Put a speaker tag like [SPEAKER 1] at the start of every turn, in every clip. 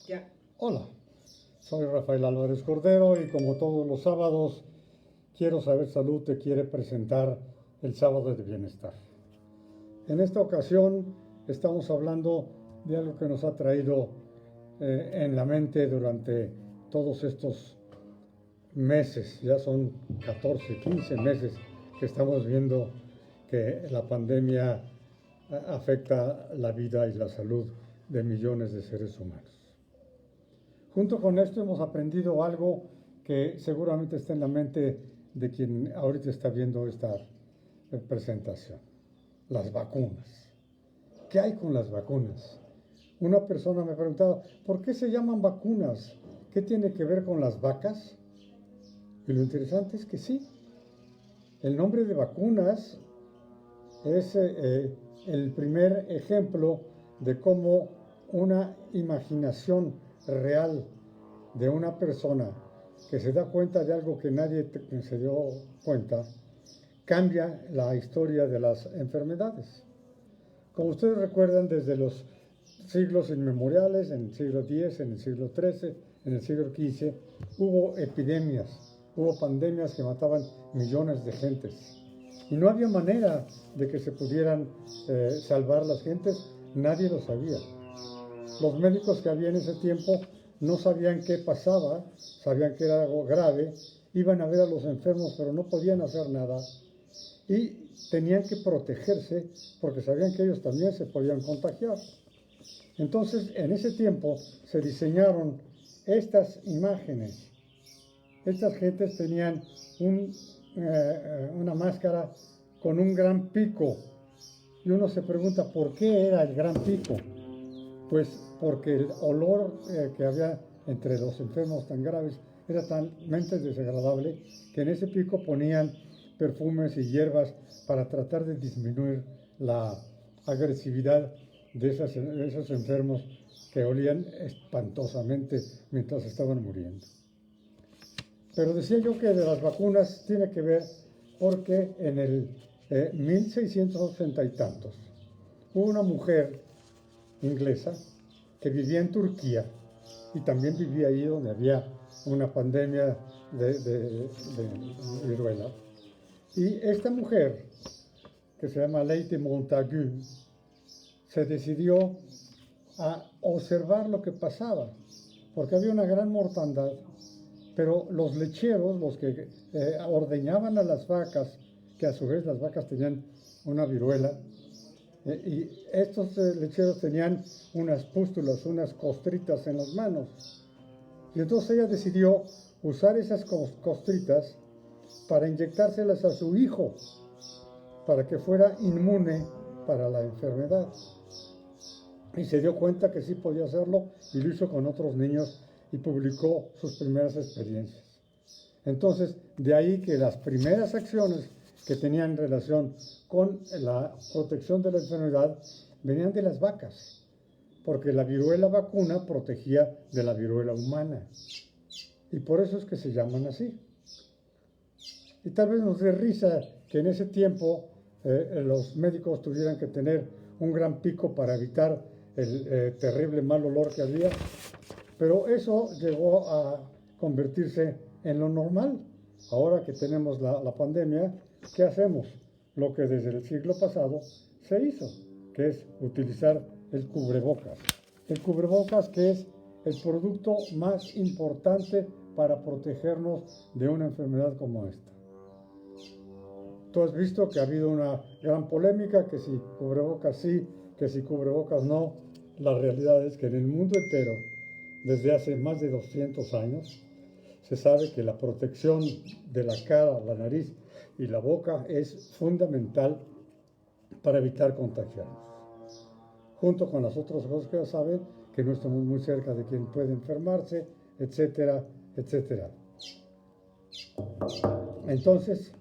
[SPEAKER 1] Ya.
[SPEAKER 2] Hola, soy Rafael Álvarez Cordero y como todos los sábados, Quiero Saber Salud te quiere presentar el Sábado de Bienestar. En esta ocasión estamos hablando de algo que nos ha traído en la mente durante todos estos meses, ya son 14, 15 meses que estamos viendo que la pandemia afecta la vida y la salud de millones de seres humanos. Junto con esto hemos aprendido algo que seguramente está en la mente de quien ahorita está viendo esta presentación: las vacunas. ¿Qué hay con las vacunas? Una persona me preguntaba, ¿por qué se llaman vacunas? ¿Qué tiene que ver con las vacas? Y lo interesante es que sí, el nombre de vacunas es el primer ejemplo de cómo una imaginación real de una persona que se da cuenta de algo que nadie se dio cuenta, cambia la historia de las enfermedades. Como ustedes recuerdan, desde los siglos inmemoriales, en el siglo X, en el siglo XIII, en el siglo XV, hubo epidemias, hubo pandemias que mataban millones de gentes. Y no había manera de que se pudieran salvar las gentes, nadie lo sabía. Los médicos que había en ese tiempo no sabían qué pasaba, sabían que era algo grave, iban a ver a los enfermos, pero no podían hacer nada. Y tenían que protegerse porque sabían que ellos también se podían contagiar. Entonces, en ese tiempo se diseñaron estas imágenes. Estas gentes tenían una máscara con un gran pico. Y uno se pregunta, ¿por qué era el gran pico? Pues porque el olor que había entre los enfermos tan graves era tan desagradable que en ese pico ponían perfumes y hierbas para tratar de disminuir la agresividad de esos enfermos que olían espantosamente mientras estaban muriendo. Pero decía yo que de las vacunas tiene que ver porque en el 1680 y tantos hubo una mujer inglesa que vivía en Turquía y también vivía ahí donde había una pandemia de viruela. Y esta mujer, que se llama Lady Montagu, se decidió a observar lo que pasaba, porque había una gran mortandad, pero los lecheros, los que ordeñaban a las vacas, que a su vez las vacas tenían una viruela, y estos lecheros tenían unas pústulas, unas costritas en las manos. Y entonces ella decidió usar esas costritas para inyectárselas a su hijo, para que fuera inmune para la enfermedad. Y se dio cuenta que sí podía hacerlo y lo hizo con otros niños y publicó sus primeras experiencias. Entonces, de ahí que las primeras acciones que tenían relación con la protección de la enfermedad venían de las vacas, porque la viruela vacuna protegía de la viruela humana. Y por eso es que se llaman así. Y tal vez nos dé risa que en ese tiempo los médicos tuvieran que tener un gran pico para evitar el terrible mal olor que había, pero eso llegó a convertirse en lo normal. Ahora que tenemos la pandemia, ¿qué hacemos? Lo que desde el siglo pasado se hizo, que es utilizar el cubrebocas. El cubrebocas, que es el producto más importante para protegernos de una enfermedad como esta. Tú has visto que ha habido una gran polémica, que si cubrebocas sí, que si cubrebocas no. La realidad es que en el mundo entero, desde hace más de 200 años, se sabe que la protección de la cara, la nariz y la boca es fundamental para evitar contagiarnos. Junto con las otras cosas que ya saben, que no estamos muy cerca de quien puede enfermarse, etcétera, etcétera. Entonces,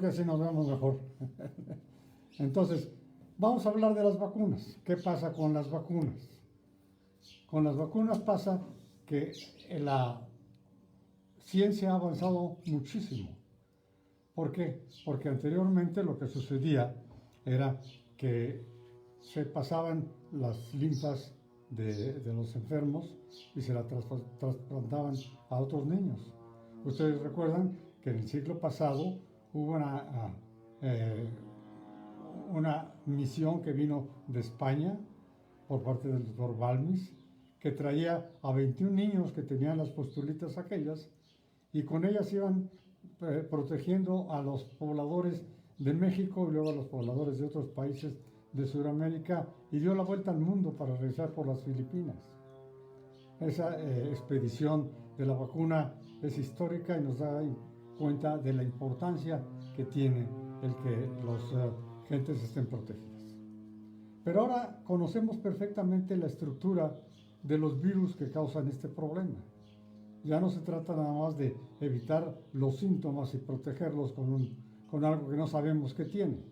[SPEAKER 2] que así nos vemos mejor. Entonces, vamos a hablar de las vacunas. ¿Qué pasa con las vacunas? Con las vacunas pasa que la ciencia ha avanzado muchísimo. ¿Por qué? Porque anteriormente lo que sucedía era que se pasaban las linfas de los enfermos y se las trasplantaban a otros niños. Ustedes recuerdan que en el siglo pasado hubo una misión que vino de España por parte del doctor Balmis, que traía a 21 niños que tenían las postulitas aquellas, y con ellas iban protegiendo a los pobladores de México y luego a los pobladores de otros países de Sudamérica, y dio la vuelta al mundo para regresar por las Filipinas. Esa expedición de la vacuna es histórica y nos da cuenta de la importancia que tiene el que las gentes estén protegidas. Pero ahora conocemos perfectamente la estructura de los virus que causan este problema. Ya no se trata nada más de evitar los síntomas y protegerlos con algo que no sabemos qué tiene,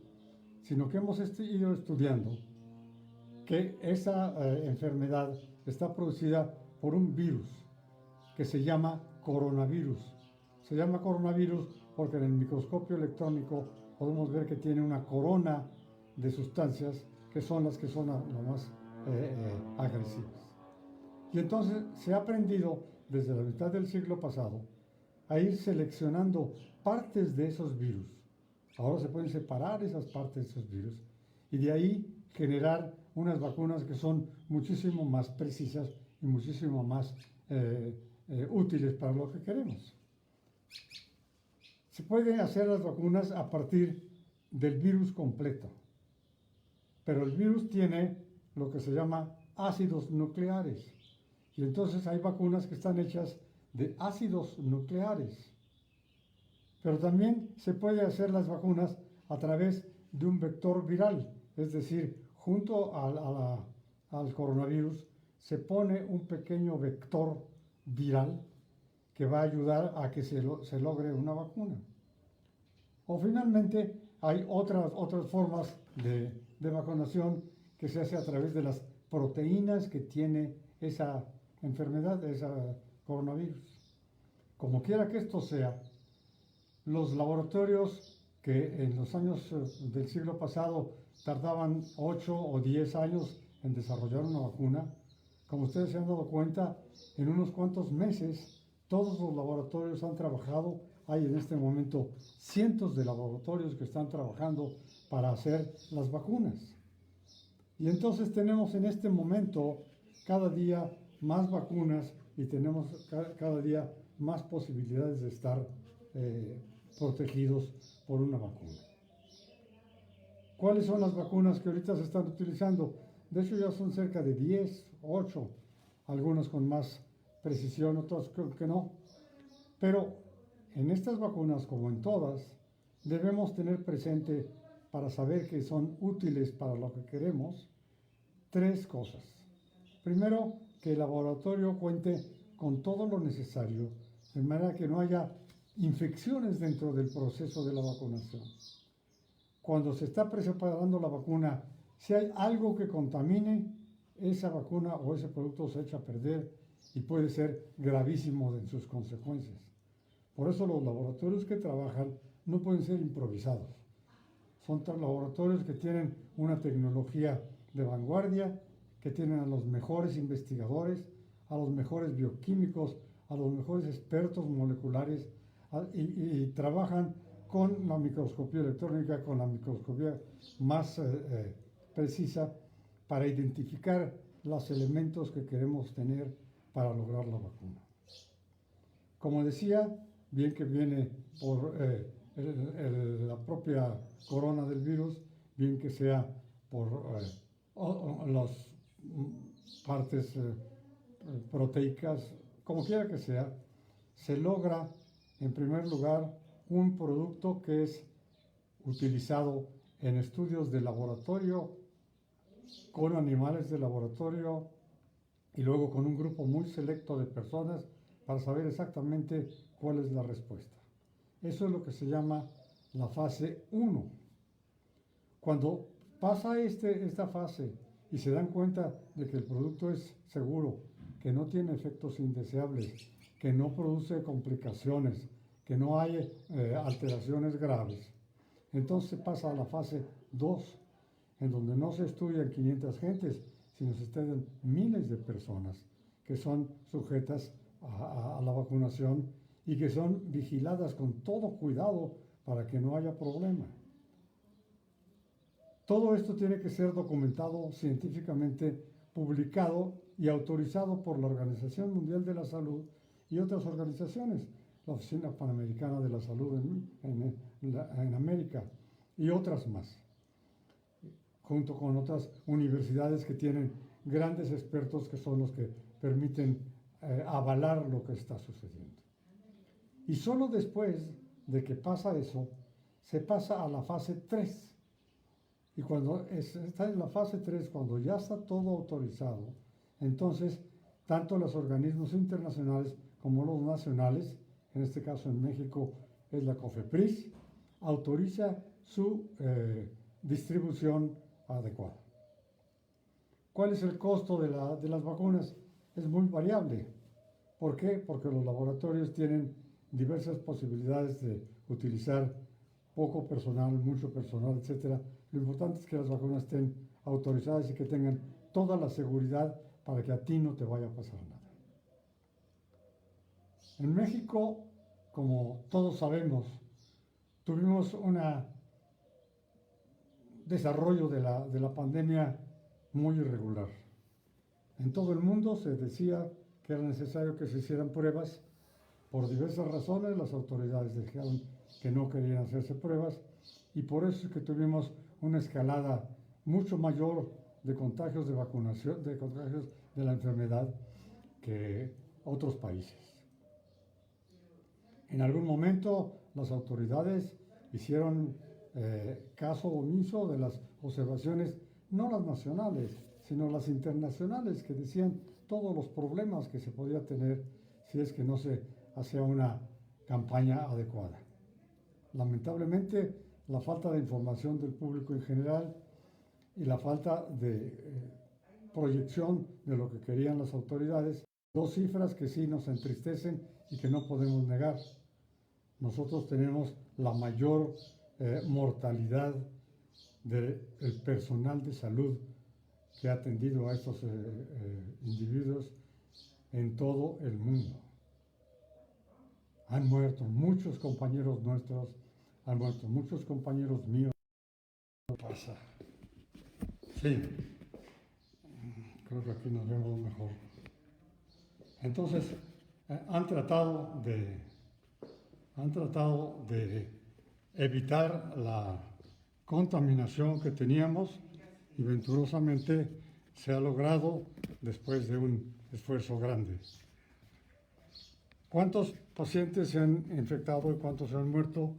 [SPEAKER 2] sino que hemos ido estudiando que esa enfermedad está producida por un virus que se llama coronavirus. Se llama coronavirus porque en el microscopio electrónico podemos ver que tiene una corona de sustancias que son las más agresivas. Y entonces se ha aprendido desde la mitad del siglo pasado a ir seleccionando partes de esos virus. Ahora se pueden separar esas partes de esos virus y de ahí generar unas vacunas que son muchísimo más precisas y muchísimo más útiles para lo que queremos. Se pueden hacer las vacunas a partir del virus completo, pero el virus tiene lo que se llama ácidos nucleares, y entonces hay vacunas que están hechas de ácidos nucleares. Pero también se puede hacer las vacunas a través de un vector viral, es decir, junto al coronavirus se pone un pequeño vector viral que va a ayudar a que se logre una vacuna. O finalmente hay otras formas de vacunación que se hace a través de las proteínas que tiene esa enfermedad, ese coronavirus. Como quiera que esto sea, los laboratorios que en los años del siglo pasado tardaban 8 o 10 años en desarrollar una vacuna, como ustedes se han dado cuenta, en unos cuantos meses todos los laboratorios han trabajado. Hay en este momento cientos de laboratorios que están trabajando para hacer las vacunas. Y entonces tenemos en este momento cada día más vacunas y tenemos cada día más posibilidades de estar protegidos por una vacuna. ¿Cuáles son las vacunas que ahorita se están utilizando? De hecho ya son cerca de 10, 8, algunas con más precisión, otras creo que no. Pero en estas vacunas, como en todas, debemos tener presente, para saber que son útiles para lo que queremos, 3 cosas. Primero, que el laboratorio cuente con todo lo necesario, de manera que no haya infecciones dentro del proceso de la vacunación. Cuando se está preparando la vacuna, si hay algo que contamine, esa vacuna o ese producto se echa a perder y puede ser gravísimo en sus consecuencias. Por eso los laboratorios que trabajan no pueden ser improvisados. Son laboratorios que tienen una tecnología de vanguardia, que tienen a los mejores investigadores, a los mejores bioquímicos, a los mejores expertos moleculares y trabajan con la microscopía electrónica, con la microscopía más precisa para identificar los elementos que queremos tener para lograr la vacuna. Como decía, bien que viene por la propia corona del virus, bien que sea por las partes proteicas, como quiera que sea, se logra en primer lugar un producto que es utilizado en estudios de laboratorio, con animales de laboratorio y luego con un grupo muy selecto de personas para saber exactamente cuál es la respuesta. Eso es lo que se llama la fase 1. Cuando pasa esta fase y se dan cuenta de que el producto es seguro, que no tiene efectos indeseables, que no produce complicaciones, que no hay alteraciones graves, entonces pasa a la fase 2, en donde no se estudian 500 gentes, sino se estudian miles de personas que son sujetas a la vacunación y que son vigiladas con todo cuidado para que no haya problema. Todo esto tiene que ser documentado científicamente, publicado y autorizado por la Organización Mundial de la Salud y otras organizaciones, la Oficina Panamericana de la Salud en América y otras más, junto con otras universidades que tienen grandes expertos que son los que permiten avalar lo que está sucediendo. Y solo después de que pasa eso, se pasa a la fase 3. Y cuando está en la fase 3, cuando ya está todo autorizado, entonces tanto los organismos internacionales como los nacionales, en este caso en México es la COFEPRIS, autoriza su distribución adecuada. ¿Cuál es el costo de las vacunas? Es muy variable. ¿Por qué? Porque los laboratorios tienen diversas posibilidades de utilizar poco personal, mucho personal, etc. Lo importante es que las vacunas estén autorizadas y que tengan toda la seguridad para que a ti no te vaya a pasar nada. En México, como todos sabemos, tuvimos un desarrollo de la pandemia muy irregular. En todo el mundo se decía que era necesario que se hicieran pruebas. Por diversas razones, las autoridades dijeron que no querían hacerse pruebas y por eso es que tuvimos una escalada mucho mayor de contagios de vacunación, de contagios de la enfermedad que otros países. En algún momento las autoridades hicieron caso omiso de las observaciones, no las nacionales, sino las internacionales, que decían todos los problemas que se podía tener si es que no se hacía una campaña adecuada. Lamentablemente, la falta de información del público en general y la falta de proyección de lo que querían las autoridades, dos cifras que sí nos entristecen y que no podemos negar. Nosotros tenemos la mayor mortalidad del personal de salud que ha atendido a estos individuos en todo el mundo. Han muerto muchos compañeros nuestros, han muerto muchos compañeros míos. ¿Qué pasa? Sí, creo que aquí nos vemos mejor. Entonces, han tratado de evitar la contaminación que teníamos y venturosamente se ha logrado después de un esfuerzo grande. ¿Cuántos pacientes se han infectado y cuántos se han muerto?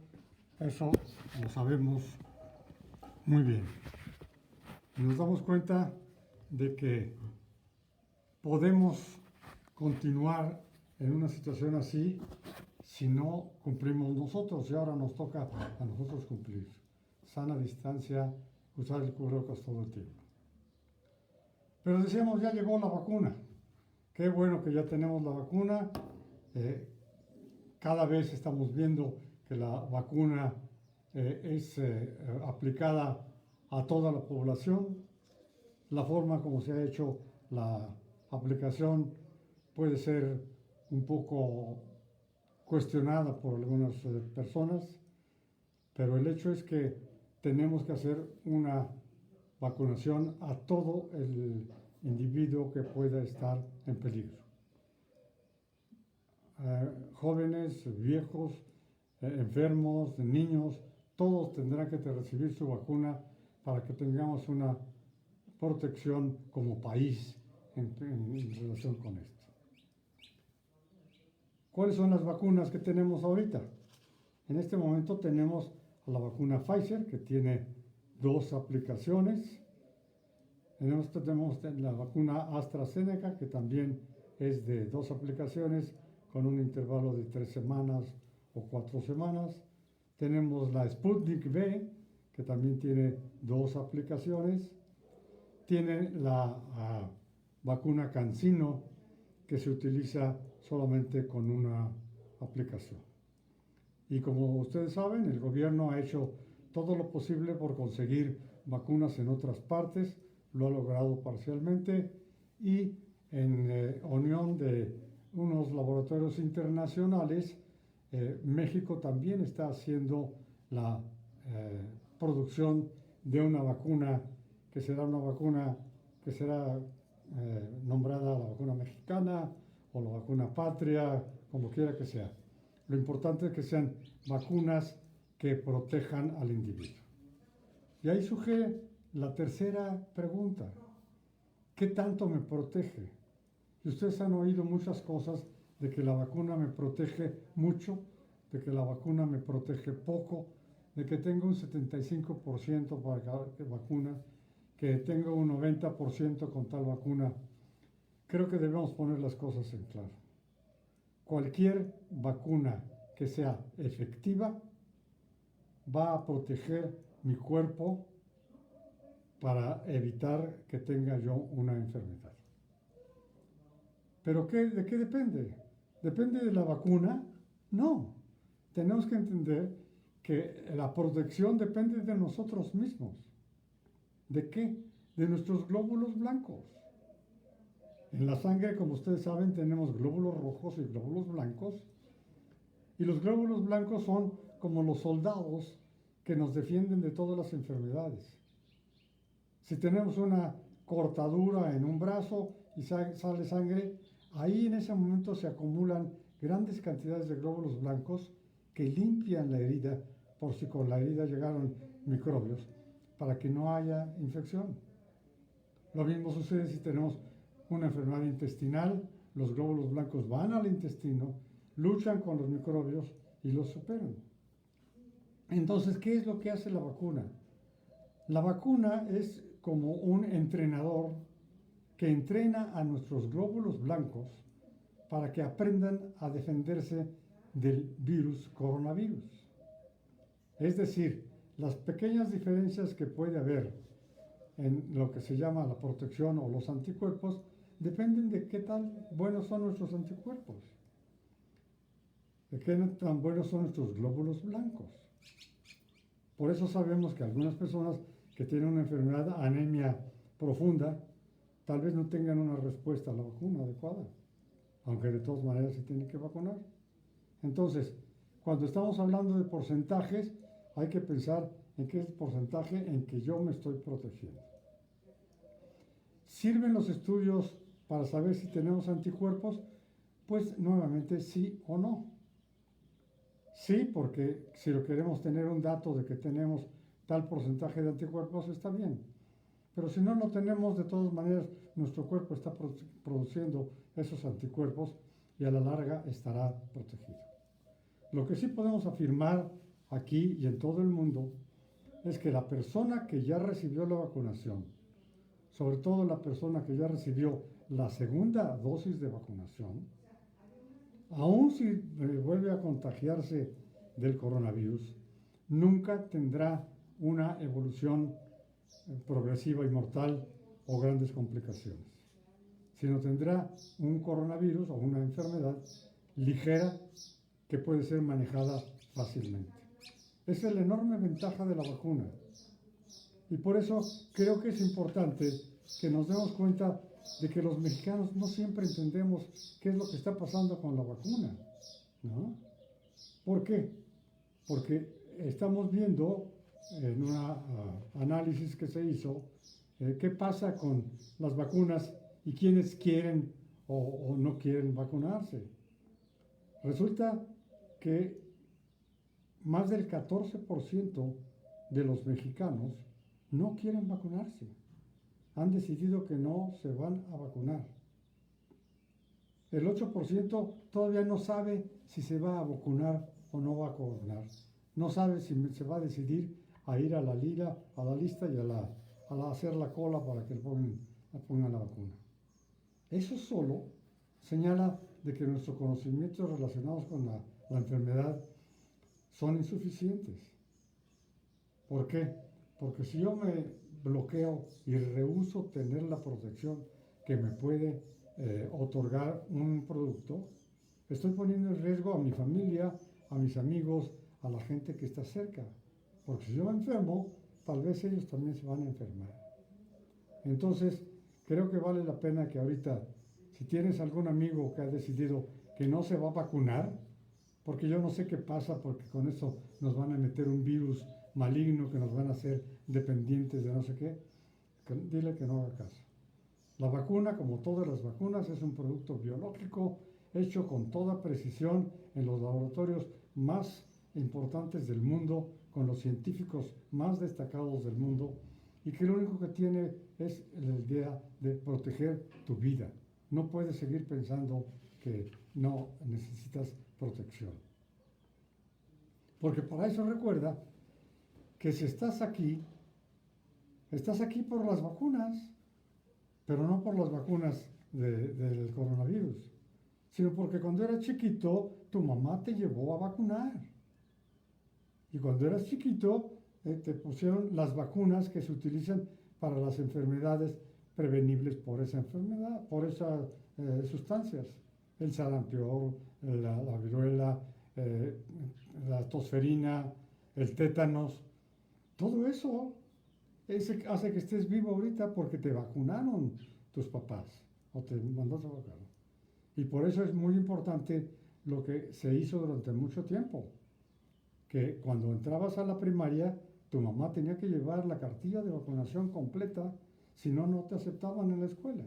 [SPEAKER 2] Eso lo sabemos muy bien. Y nos damos cuenta de que podemos continuar en una situación así si no cumplimos nosotros, y ahora nos toca a nosotros cumplir. Sana distancia, usar el cubrebocas todo el tiempo. Pero decíamos, ya llegó la vacuna. Qué bueno que ya tenemos la vacuna. Cada vez estamos viendo que la vacuna es aplicada a toda la población. La forma como se ha hecho la aplicación puede ser un poco cuestionada por algunas personas, pero el hecho es que tenemos que hacer una vacunación a todo el individuo que pueda estar en peligro. Jóvenes, viejos, enfermos, niños, todos tendrán que recibir su vacuna para que tengamos una protección como país en relación con esto. ¿Cuáles son las vacunas que tenemos ahorita? En este momento tenemos la vacuna Pfizer, que tiene 2 aplicaciones. Tenemos la vacuna AstraZeneca, que también es de 2 aplicaciones, con un intervalo de 3 semanas o 4 semanas. Tenemos la Sputnik V, que también tiene 2 aplicaciones. Tiene la vacuna CanSino, que se utiliza solamente con una aplicación. Y como ustedes saben, el gobierno ha hecho todo lo posible por conseguir vacunas en otras partes, lo ha logrado parcialmente, y en unión de unos laboratorios internacionales, México también está haciendo la producción de una vacuna que será nombrada la vacuna mexicana o la vacuna patria, como quiera que sea. Lo importante es que sean vacunas que protejan al individuo. Y ahí surge la tercera pregunta: ¿qué tanto me protege? Y ustedes han oído muchas cosas de que la vacuna me protege mucho, de que la vacuna me protege poco, de que tengo un 75% para cada vacuna, que tengo un 90% con tal vacuna. Creo que debemos poner las cosas en claro. Cualquier vacuna que sea efectiva va a proteger mi cuerpo para evitar que tenga yo una enfermedad. ¿Pero de qué depende? ¿Depende de la vacuna? No. Tenemos que entender que la protección depende de nosotros mismos. ¿De qué? De nuestros glóbulos blancos. En la sangre, como ustedes saben, tenemos glóbulos rojos y glóbulos blancos. Y los glóbulos blancos son como los soldados que nos defienden de todas las enfermedades. Si tenemos una cortadura en un brazo y sale sangre, ahí en ese momento se acumulan grandes cantidades de glóbulos blancos que limpian la herida por si con la herida llegaron microbios para que no haya infección. Lo mismo sucede si tenemos una enfermedad intestinal. Los glóbulos blancos van al intestino, luchan con los microbios y los superan. Entonces, ¿qué es lo que hace la vacuna? La vacuna es como un entrenador que entrena a nuestros glóbulos blancos para que aprendan a defenderse del virus coronavirus. Es decir, las pequeñas diferencias que puede haber en lo que se llama la protección o los anticuerpos dependen de qué tan buenos son nuestros anticuerpos, de qué tan buenos son nuestros glóbulos blancos. Por eso sabemos que algunas personas que tienen una enfermedad, anemia profunda, tal vez no tengan una respuesta a la vacuna adecuada, aunque de todas maneras se tienen que vacunar. Entonces, cuando estamos hablando de porcentajes, hay que pensar en qué es el porcentaje en que yo me estoy protegiendo. ¿Sirven los estudios para saber si tenemos anticuerpos? Pues nuevamente sí o no. Sí, porque si lo queremos tener un dato de que tenemos tal porcentaje de anticuerpos, está bien. Pero si no lo tenemos, de todas maneras, nuestro cuerpo está produciendo esos anticuerpos y a la larga estará protegido. Lo que sí podemos afirmar aquí y en todo el mundo es que la persona que ya recibió la vacunación, sobre todo la persona que ya recibió la segunda dosis de vacunación, aun si vuelve a contagiarse del coronavirus, nunca tendrá una evolución progresiva y mortal o grandes complicaciones, sino tendrá un coronavirus o una enfermedad ligera que puede ser manejada fácilmente. Esa es la enorme ventaja de la vacuna. Y por eso creo que es importante que nos demos cuenta de que los mexicanos no siempre entendemos qué es lo que está pasando con la vacuna, ¿no? ¿Por qué? Porque estamos viendo en un análisis que se hizo qué pasa con las vacunas y quiénes quieren o no quieren vacunarse. Resulta que más del 14% de los mexicanos no quieren vacunarse. Han decidido que no se van a vacunar. El 8% todavía no sabe si se va a vacunar o no va a vacunar. No sabe si se va a decidir a ir a la lista y a hacer la cola para que le pongan la vacuna. Eso solo señala de que nuestros conocimientos relacionados con la enfermedad son insuficientes. ¿Por qué? Porque si yo me bloqueo y rehúso tener la protección que me puede otorgar un producto, estoy poniendo en riesgo a mi familia, a mis amigos, a la gente que está cerca. Porque si yo me enfermo, tal vez ellos también se van a enfermar. Entonces, creo que vale la pena que ahorita, si tienes algún amigo que ha decidido que no se va a vacunar, porque yo no sé qué pasa, porque con eso nos van a meter un virus maligno que nos van a hacer dependientes de no sé qué, dile que no haga caso. La vacuna, como todas las vacunas, es un producto biológico hecho con toda precisión en los laboratorios más importantes del mundo, con los científicos más destacados del mundo, y que lo único que tiene es la idea de proteger tu vida. No puedes seguir pensando que no necesitas protección. Porque para eso recuerda que si estás aquí por las vacunas, pero no por las vacunas del coronavirus, sino porque cuando eras chiquito, tu mamá te llevó a vacunar. Y cuando eras chiquito, te pusieron las vacunas que se utilizan para las enfermedades prevenibles por esa enfermedad, por esas sustancias. El sarampión, la viruela, la tosferina, el tétanos, todo eso hace que estés vivo ahorita porque te vacunaron tus papás o te mandaste a vacunar. Y por eso es muy importante lo que se hizo durante mucho tiempo, que cuando entrabas a la primaria, tu mamá tenía que llevar la cartilla de vacunación completa, si no, no te aceptaban en la escuela.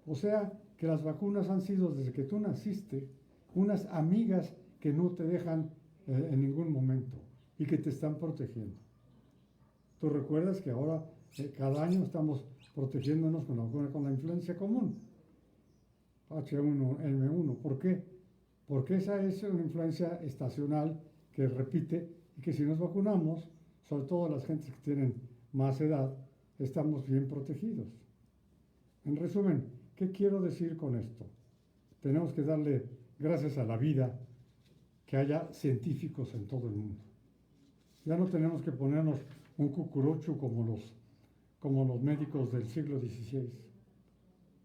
[SPEAKER 2] O sea, que las vacunas han sido, desde que tú naciste, unas amigas que no te dejan en ningún momento y que te están protegiendo. Tú recuerdas que ahora, cada año estamos protegiéndonos con la vacuna con la influencia común, H1N1. ¿Por qué? Porque esa es una influencia estacional que repite y que si nos vacunamos, sobre todo las gentes que tienen más edad, estamos bien protegidos. En resumen, ¿qué quiero decir con esto? Tenemos que darle gracias a la vida que haya científicos en todo el mundo. Ya no tenemos que ponernos un cucurucho como los médicos del siglo XVI.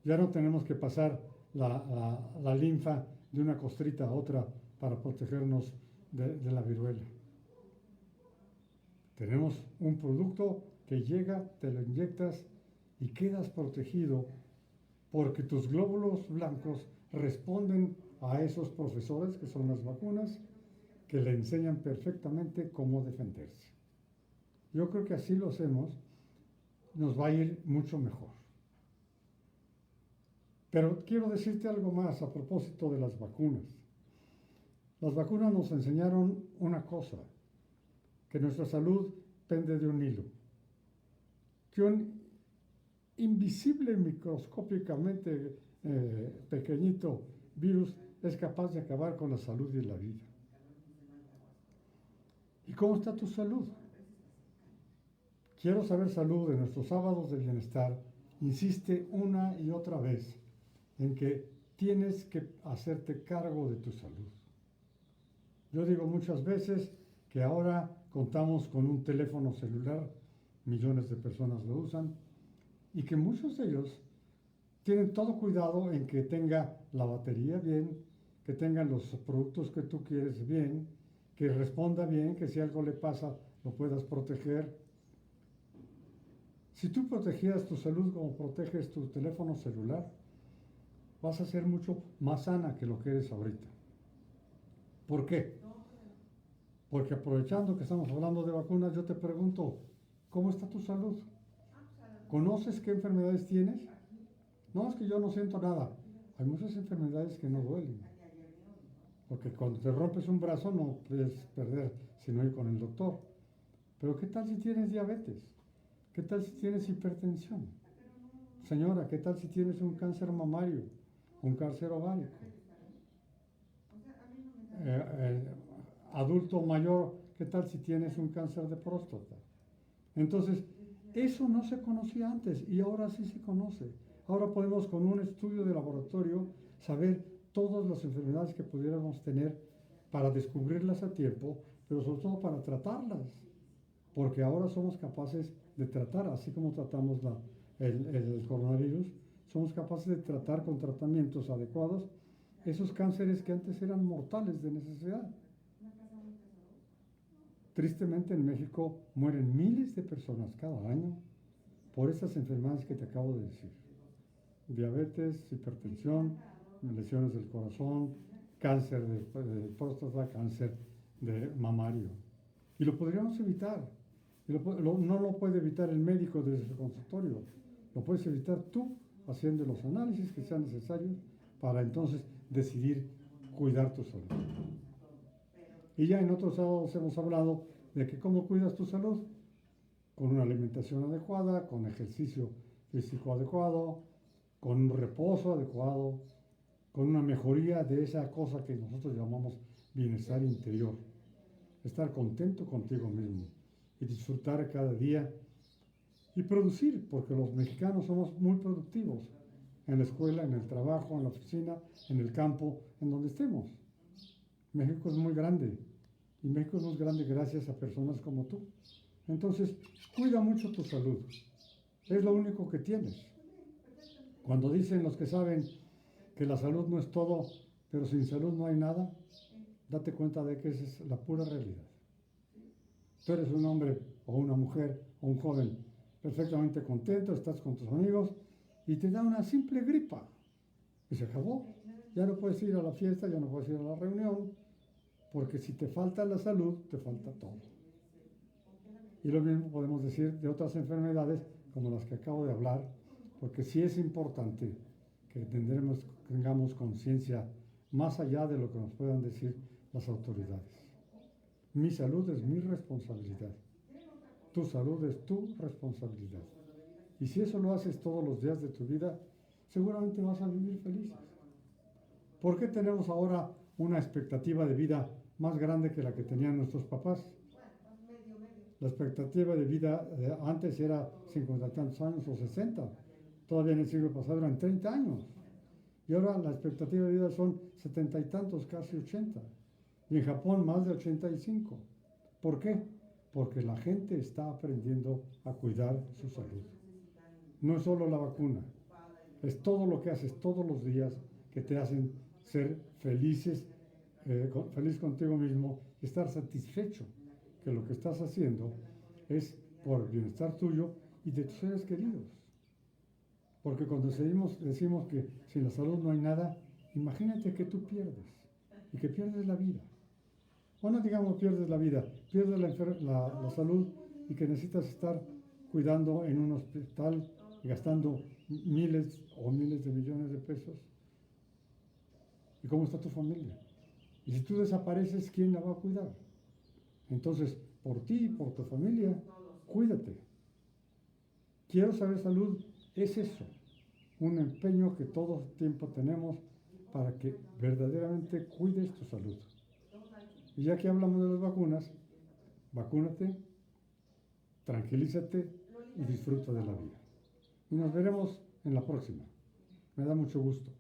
[SPEAKER 2] Ya no tenemos que pasar la linfa de una costrita a otra para protegernos de la viruela. Tenemos un producto que llega, te lo inyectas y quedas protegido porque tus glóbulos blancos responden a esos profesores que son las vacunas, que le enseñan perfectamente cómo defenderse. Yo creo que así lo hacemos, nos va a ir mucho mejor. Pero quiero decirte algo más a propósito de las vacunas. Las vacunas nos enseñaron una cosa, que nuestra salud pende de un hilo, que un invisible microscópicamente pequeñito virus es capaz de acabar con la salud y la vida. ¿Y cómo está tu salud? Quiero saber salud de nuestros sábados de bienestar. Insiste una y otra vez en que tienes que hacerte cargo de tu salud. Yo digo muchas veces que ahora contamos con un teléfono celular, millones de personas lo usan, y que muchos de ellos tienen todo cuidado en que tenga la batería bien, que tengan los productos que tú quieres bien, que responda bien, que si algo le pasa lo puedas proteger. Si tú protegieras tu salud como proteges tu teléfono celular, vas a ser mucho más sana que lo que eres ahorita. ¿Por qué? Porque aprovechando que estamos hablando de vacunas, yo te pregunto, ¿cómo está tu salud? ¿Conoces qué enfermedades tienes? No, es que yo no siento nada. Hay muchas enfermedades que no duelen. Porque cuando te rompes un brazo no puedes perder si no ir con el doctor. Pero ¿qué tal si tienes diabetes? ¿Qué tal si tienes hipertensión? Señora, ¿qué tal si tienes un cáncer mamario? Un cáncer ovárico. Adulto mayor, ¿qué tal si tienes un cáncer de próstata? Entonces, eso no se conocía antes y ahora sí se conoce. Ahora podemos con un estudio de laboratorio saber todas las enfermedades que pudiéramos tener para descubrirlas a tiempo, pero sobre todo para tratarlas, porque ahora somos capaces de tratar, así como tratamos el coronavirus, somos capaces de tratar con tratamientos adecuados esos cánceres que antes eran mortales de necesidad. Tristemente en México mueren miles de personas cada año por estas enfermedades que te acabo de decir. Diabetes, hipertensión, lesiones del corazón, cáncer de próstata, cáncer de mamario. Y lo podríamos evitar. No lo puede evitar el médico desde su consultorio. Lo puedes evitar tú haciendo los análisis que sean necesarios para entonces decidir cuidar tu salud. Y ya en otros sábados hemos hablado de que cómo cuidas tu salud, con una alimentación adecuada, con ejercicio físico adecuado, con un reposo adecuado, con una mejoría de esa cosa que nosotros llamamos bienestar interior. Estar contento contigo mismo y disfrutar cada día y producir, porque los mexicanos somos muy productivos en la escuela, en el trabajo, en la oficina, en el campo, en donde estemos. México es muy grande y México es muy grande gracias a personas como tú. Entonces, cuida mucho tu salud. Es lo único que tienes. Cuando dicen los que saben que la salud no es todo, pero sin salud no hay nada, date cuenta de que esa es la pura realidad. Tú eres un hombre o una mujer o un joven perfectamente contento, estás con tus amigos y te da una simple gripa y se acabó. Ya no puedes ir a la fiesta, ya no puedes ir a la reunión, porque si te falta la salud, te falta todo. Y lo mismo podemos decir de otras enfermedades como las que acabo de hablar, porque sí es importante que tengamos conciencia más allá de lo que nos puedan decir las autoridades. Mi salud es mi responsabilidad. Tu salud es tu responsabilidad. Y si eso lo haces todos los días de tu vida, seguramente vas a vivir felices. ¿Por qué tenemos ahora una expectativa de vida más grande que la que tenían nuestros papás? La expectativa de vida antes era 50 y tantos años o 60. Todavía en el siglo pasado eran 30 años. Y ahora la expectativa de vida son 70 y tantos, casi 80. Y en Japón más de 85. ¿Por qué? Porque la gente está aprendiendo a cuidar su salud. No es solo la vacuna, es todo lo que haces todos los días que te hacen ser feliz contigo mismo, estar satisfecho que lo que estás haciendo es por bienestar tuyo y de tus seres queridos. Porque cuando decimos que sin la salud no hay nada, imagínate que tú pierdes y que pierdes la vida. O no digamos pierdes la vida, pierdes la salud y que necesitas estar cuidando en un hospital gastando miles de millones de pesos. ¿Y cómo está tu familia? Y si tú desapareces, ¿quién la va a cuidar? Entonces, por ti y por tu familia, cuídate. Quiero saber salud, es eso, un empeño que todo el tiempo tenemos para que verdaderamente cuides tu salud. Y ya que hablamos de las vacunas, vacúnate, tranquilízate y disfruta de la vida. Y nos veremos en la próxima. Me da mucho gusto.